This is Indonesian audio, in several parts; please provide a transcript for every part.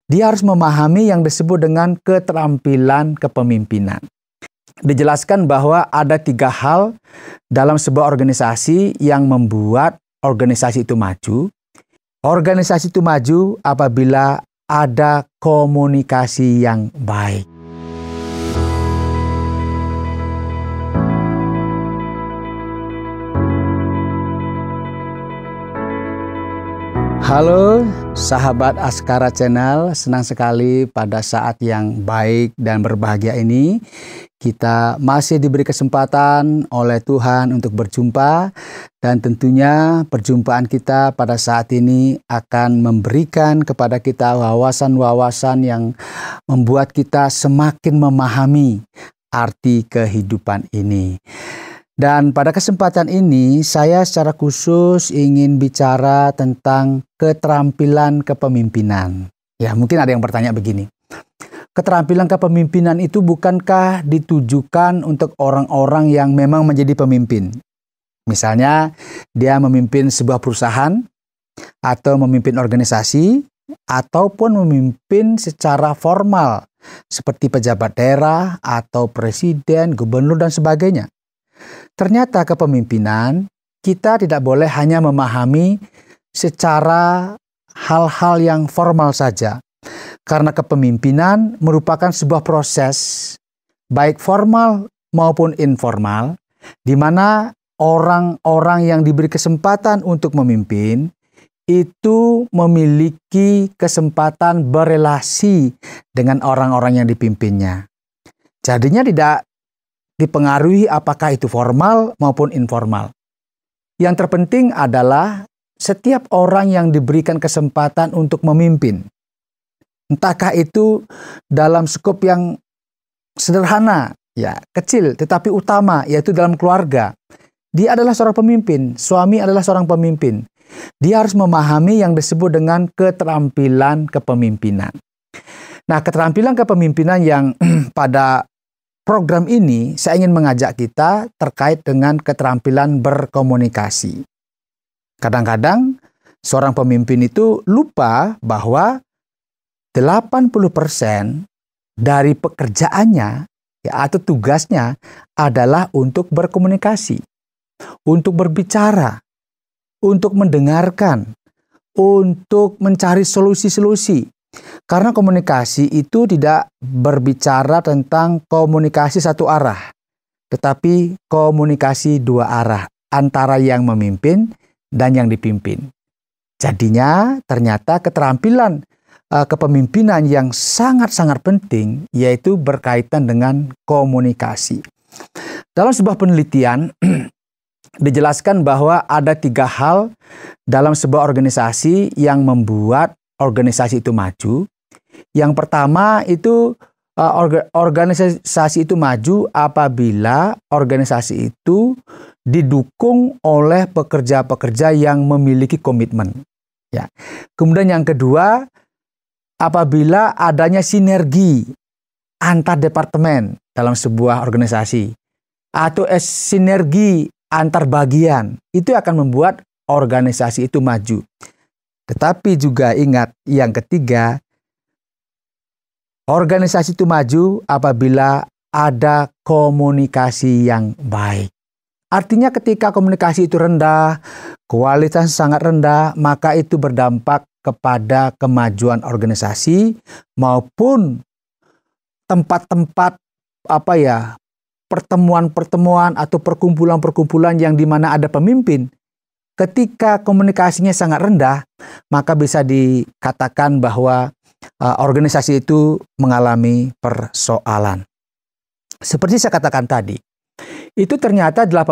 Dia harus memahami yang disebut dengan keterampilan kepemimpinan. Dijelaskan bahwa ada 3 hal dalam sebuah organisasi yang membuat organisasi itu maju. Organisasi itu maju apabila ada komunikasi yang baik. Halo sahabat Askara Channel, senang sekali pada saat yang baik dan berbahagia ini kita masih diberi kesempatan oleh Tuhan untuk berjumpa, dan tentunya perjumpaan kita pada saat ini akan memberikan kepada kita wawasan-wawasan yang membuat kita semakin memahami arti kehidupan ini. Dan pada kesempatan ini saya secara khusus ingin bicara tentang keterampilan kepemimpinan. Ya, mungkin ada yang bertanya begini. Keterampilan kepemimpinan itu bukankah ditujukan untuk orang-orang yang memang menjadi pemimpin? Misalnya dia memimpin sebuah perusahaan atau memimpin organisasi ataupun memimpin secara formal seperti pejabat daerah atau presiden, gubernur dan sebagainya. Ternyata kepemimpinan kita tidak boleh hanya memahami secara hal-hal yang formal saja. Karena kepemimpinan merupakan sebuah proses baik formal maupun informal, di mana orang-orang yang diberi kesempatan untuk memimpin itu memiliki kesempatan berelasi dengan orang-orang yang dipimpinnya. Jadinya tidak dipengaruhi apakah itu formal maupun informal. Yang terpenting adalah setiap orang yang diberikan kesempatan untuk memimpin, entahkah itu dalam skop yang sederhana, ya kecil, tetapi utama, yaitu dalam keluarga. Dia adalah seorang pemimpin, suami adalah seorang pemimpin. Dia harus memahami yang disebut dengan keterampilan kepemimpinan. Nah, keterampilan kepemimpinan yang pada program ini saya ingin mengajak kita terkait dengan keterampilan berkomunikasi. Kadang-kadang seorang pemimpin itu lupa bahwa 80% dari pekerjaannya atau tugasnya adalah untuk berkomunikasi, untuk berbicara, untuk mendengarkan, untuk mencari solusi-solusi. Karena komunikasi itu tidak berbicara tentang komunikasi satu arah, tetapi komunikasi 2 arah antara yang memimpin dan yang dipimpin. Jadinya ternyata keterampilan kepemimpinan yang sangat-sangat penting yaitu berkaitan dengan komunikasi. Dalam sebuah penelitian dijelaskan bahwa ada 3 hal dalam sebuah organisasi yang membuat organisasi itu maju. Yang pertama itu organisasi itu maju apabila organisasi itu didukung oleh pekerja-pekerja yang memiliki komitmen. Ya. Kemudian yang kedua, apabila adanya sinergi antar departemen dalam sebuah organisasi atau sinergi antar bagian, itu akan membuat organisasi itu maju. Tetapi juga ingat yang ketiga, organisasi itu maju apabila ada komunikasi yang baik. Artinya ketika komunikasi itu rendah, kualitas sangat rendah, maka itu berdampak kepada kemajuan organisasi maupun tempat-tempat pertemuan-pertemuan atau perkumpulan-perkumpulan yang di mana ada pemimpin. Ketika komunikasinya sangat rendah, maka bisa dikatakan bahwa organisasi itu mengalami persoalan. Seperti saya katakan tadi, itu ternyata 80%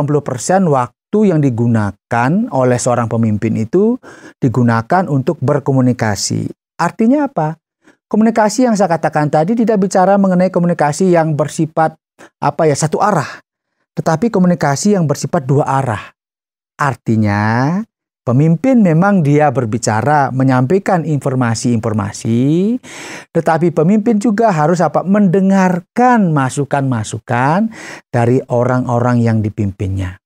waktu yang digunakan oleh seorang pemimpin itu digunakan untuk berkomunikasi. Artinya apa? Komunikasi yang saya katakan tadi tidak bicara mengenai komunikasi yang bersifat satu arah, tetapi komunikasi yang bersifat 2 arah. Artinya, pemimpin memang dia berbicara, menyampaikan informasi-informasi, tetapi pemimpin juga harus mendengarkan masukan-masukan dari orang-orang yang dipimpinnya.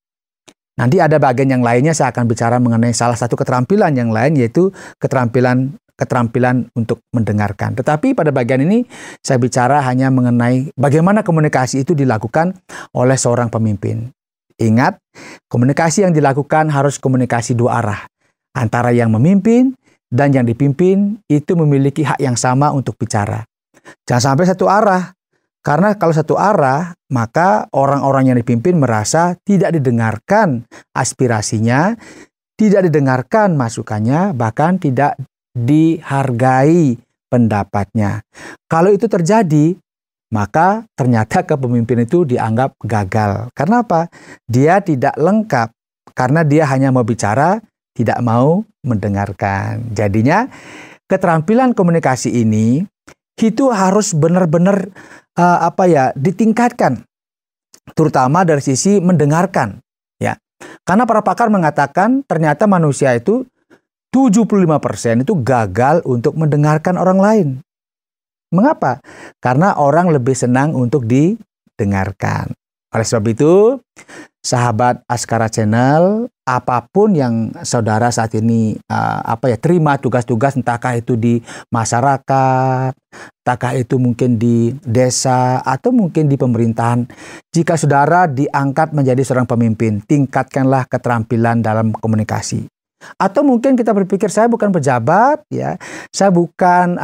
Nanti ada bagian yang lainnya saya akan bicara mengenai salah satu keterampilan yang lain, yaitu keterampilan keterampilan untuk mendengarkan. Tetapi pada bagian ini saya bicara hanya mengenai bagaimana komunikasi itu dilakukan oleh seorang pemimpin. Ingat, komunikasi yang dilakukan harus komunikasi dua arah. Antara yang memimpin dan yang dipimpin itu memiliki hak yang sama untuk bicara. Jangan sampai satu arah. Karena kalau satu arah, maka orang-orang yang dipimpin merasa tidak didengarkan aspirasinya, tidak didengarkan masukannya, bahkan tidak dihargai pendapatnya. Kalau itu terjadi, maka ternyata kepemimpinan itu dianggap gagal. Karena apa? Dia tidak lengkap, karena dia hanya mau bicara, tidak mau mendengarkan. Jadinya, keterampilan komunikasi ini itu harus benar-benar ditingkatkan, terutama dari sisi mendengarkan, ya. Karena para pakar mengatakan ternyata manusia itu 75% itu gagal untuk mendengarkan orang lain. Mengapa? Karena orang lebih senang untuk didengarkan. Oleh sebab itu, sahabat Askara Channel, apapun yang saudara saat ini terima tugas-tugas, entahkah itu di masyarakat, entahkah itu mungkin di desa atau mungkin di pemerintahan, jika saudara diangkat menjadi seorang pemimpin, tingkatkanlah keterampilan dalam komunikasi. Atau mungkin kita berpikir, saya bukan pejabat, ya, saya bukan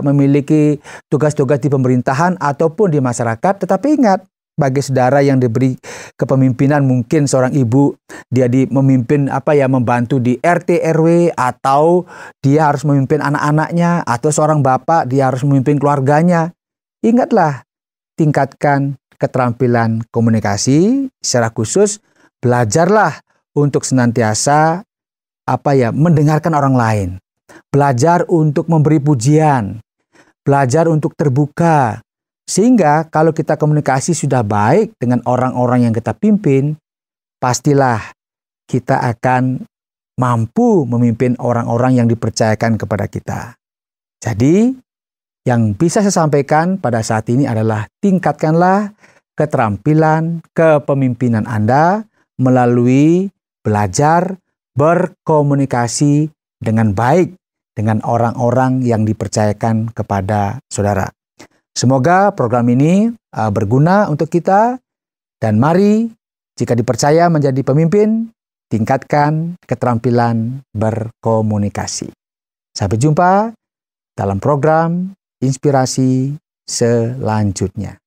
memiliki tugas-tugas di pemerintahan ataupun di masyarakat, tetapi ingat, bagi saudara yang diberi kepemimpinan, mungkin seorang ibu dia memimpin membantu di RT RW, atau dia harus memimpin anak-anaknya, atau seorang bapak dia harus memimpin keluarganya. Ingatlah, tingkatkan keterampilan komunikasi, secara khusus belajarlah untuk senantiasa mendengarkan orang lain. Belajar untuk memberi pujian, belajar untuk terbuka. Sehingga kalau kita komunikasi sudah baik dengan orang-orang yang kita pimpin, pastilah kita akan mampu memimpin orang-orang yang dipercayakan kepada kita. Jadi, yang bisa saya sampaikan pada saat ini adalah tingkatkanlah keterampilan kepemimpinan Anda melalui belajar berkomunikasi dengan baik dengan orang-orang yang dipercayakan kepada saudara. Semoga program ini berguna untuk kita, dan mari jika dipercaya menjadi pemimpin, tingkatkan keterampilan berkomunikasi. Sampai jumpa dalam program inspirasi selanjutnya.